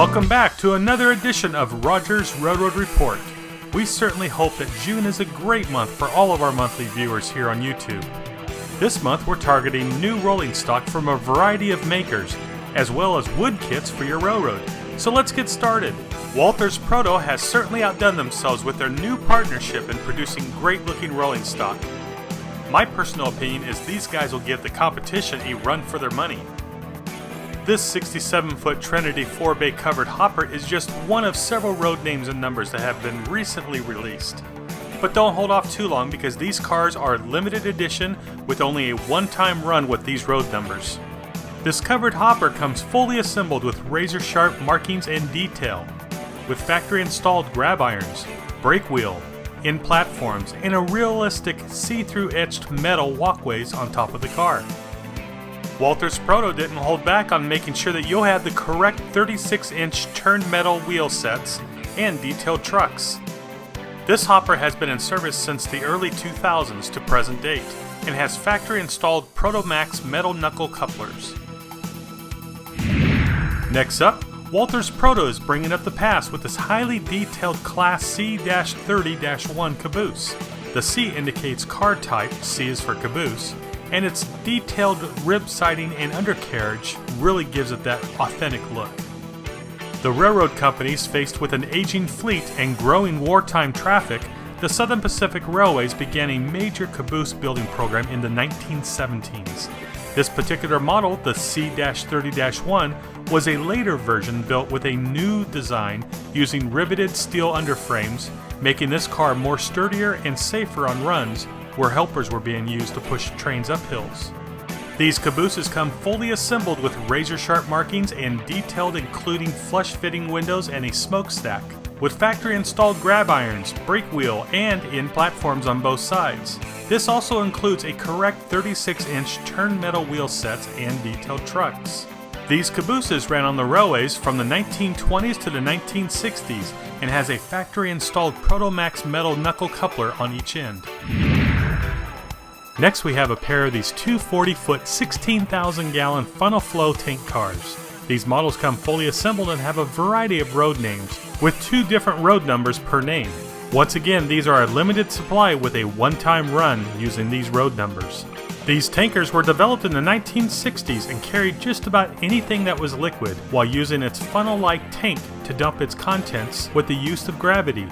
Welcome back to another edition of Roger's Railroad Report. We certainly hope that June is a great month for all of our monthly viewers here on YouTube. This month we're targeting new rolling stock from a variety of makers, as well as wood kits for your railroad. So let's get started. Walters Proto has certainly outdone themselves with their new partnership in producing great looking rolling stock. My personal opinion is these guys will give the competition a run for their money. This 67-foot Trinity 4-bay covered hopper is just one of several road names and numbers that have been recently released. But don't hold off too long because these cars are limited edition with only a one-time run with these road numbers. This covered hopper comes fully assembled with razor-sharp markings and detail, with factory-installed grab irons, brake wheel, in platforms, and a realistic see-through etched metal walkways on top of the car. Walters Proto didn't hold back on making sure that you'll have the correct 36-inch turned metal wheel sets and detailed trucks. This hopper has been in service since the early 2000s to present date and has factory-installed Proto Max metal knuckle couplers. Next up, Walters Proto is bringing up the pass with this highly detailed Class C-30-1 caboose. The C indicates car type, C is for caboose, and its detailed rib siding and undercarriage really gives it that authentic look. The railroad companies faced with an aging fleet and growing wartime traffic, the Southern Pacific Railways began a major caboose building program in the 1917s. This particular model, the C-30-1, was a later version built with a new design using riveted steel underframes, making this car more sturdier and safer on runs where helpers were being used to push trains up hills. These cabooses come fully assembled with razor-sharp markings and detailed, including flush-fitting windows and a smokestack, with factory-installed grab irons, brake wheel, and in platforms on both sides. This also includes a correct 36-inch turned metal wheel sets and detailed trucks. These cabooses ran on the railways from the 1920s to the 1960s and has a factory-installed Proto Max metal knuckle coupler on each end. Next we have a pair of these two 40-foot, 16,000-gallon funnel flow tank cars. These models come fully assembled and have a variety of road names, with 2 different road numbers per name. Once again, these are a limited supply with a one-time run using these road numbers. These tankers were developed in the 1960s and carried just about anything that was liquid, while using its funnel-like tank to dump its contents with the use of gravity.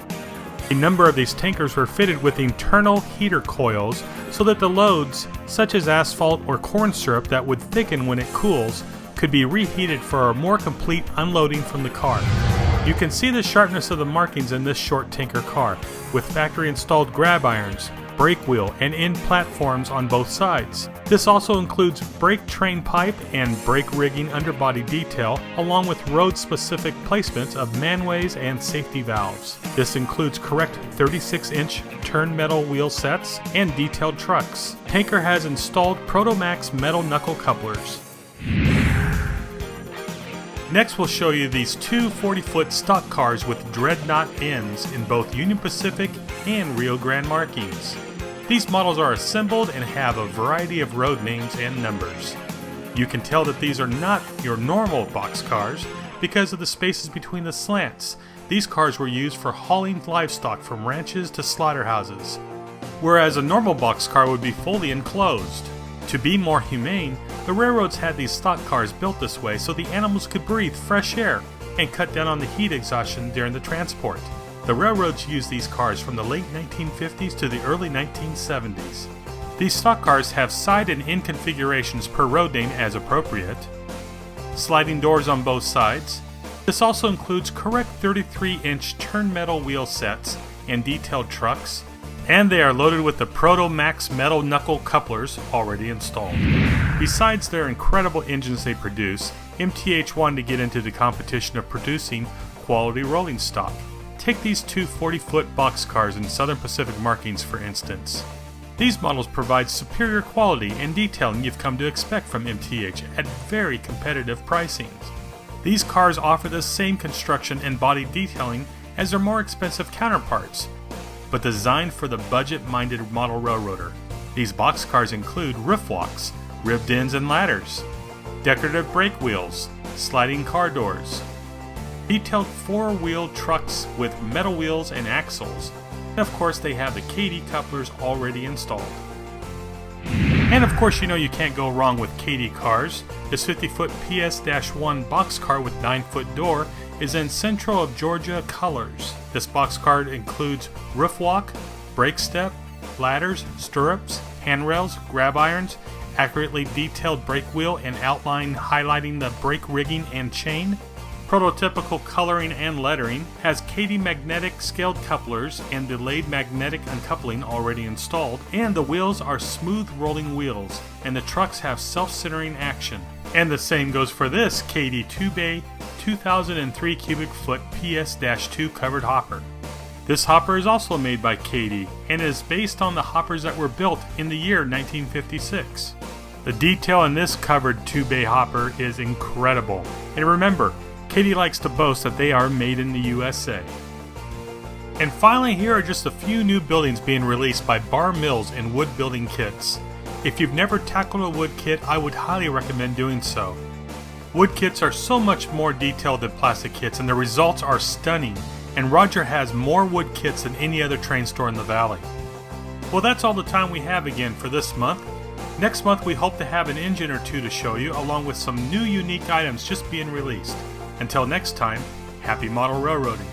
A number of these tankers were fitted with internal heater coils so that the loads, such as asphalt or corn syrup that would thicken when it cools, could be reheated for a more complete unloading from the car. You can see the sharpness of the markings in this short tanker car, with factory-installed grab irons, brake wheel, and end platforms on both sides. This also includes brake train pipe and brake rigging underbody detail, along with road-specific placements of manways and safety valves. This includes correct 36-inch turned metal wheel sets and detailed trucks. Tanker has installed Proto Max metal knuckle couplers. Next we'll show you these two 40-foot stock cars with dreadnought ends in both Union Pacific and Rio Grande markings. These models are assembled and have a variety of road names and numbers. You can tell that these are not your normal box cars because of the spaces between the slants. These cars were used for hauling livestock from ranches to slaughterhouses, whereas a normal box car would be fully enclosed. To be more humane, the railroads had these stock cars built this way so the animals could breathe fresh air and cut down on the heat exhaustion during the transport. The railroads used these cars from the late 1950s to the early 1970s. These stock cars have side and end configurations per road name as appropriate, sliding doors on both sides. This also includes correct 33-inch turned metal wheel sets and detailed trucks, and they are loaded with the Proto Max metal knuckle couplers already installed. Besides their incredible engines they produce, MTH wanted to get into the competition of producing quality rolling stock. Take these two 40-foot boxcars in Southern Pacific markings for instance. These models provide superior quality and detailing you've come to expect from MTH at very competitive pricing. These cars offer the same construction and body detailing as their more expensive counterparts, but designed for the budget-minded model railroader. These boxcars include roof walks, ribbed ends and ladders, decorative brake wheels, sliding car doors, detailed 4-wheel trucks with metal wheels and axles. And of course they have the KD couplers already installed. And of course you know you can't go wrong with KD cars. This 50-foot PS-1 boxcar with 9-foot door is in Central of Georgia colors. This boxcar includes roof walk, brake step, ladders, stirrups, handrails, grab irons, accurately detailed brake wheel and outline highlighting the brake rigging and chain, prototypical coloring and lettering, has KD magnetic scaled couplers and delayed magnetic uncoupling already installed, and the wheels are smooth rolling wheels, and the trucks have self-centering action. And the same goes for this KD 2-bay 2003 cubic foot PS-2 covered hopper. This hopper is also made by KD and is based on the hoppers that were built in the year 1956. The detail in this covered 2-bay hopper is incredible. And remember, KD likes to boast that they are made in the USA. And finally, here are just a few new buildings being released by Bar Mills and wood building kits. If you've never tackled a wood kit, I would highly recommend doing so. Wood kits are so much more detailed than plastic kits and the results are stunning, and Roger has more wood kits than any other train store in the valley. Well, that's all the time we have again for this month. Next month we hope to have an engine or two to show you, along with some new unique items just being released. Until next time, happy model railroading.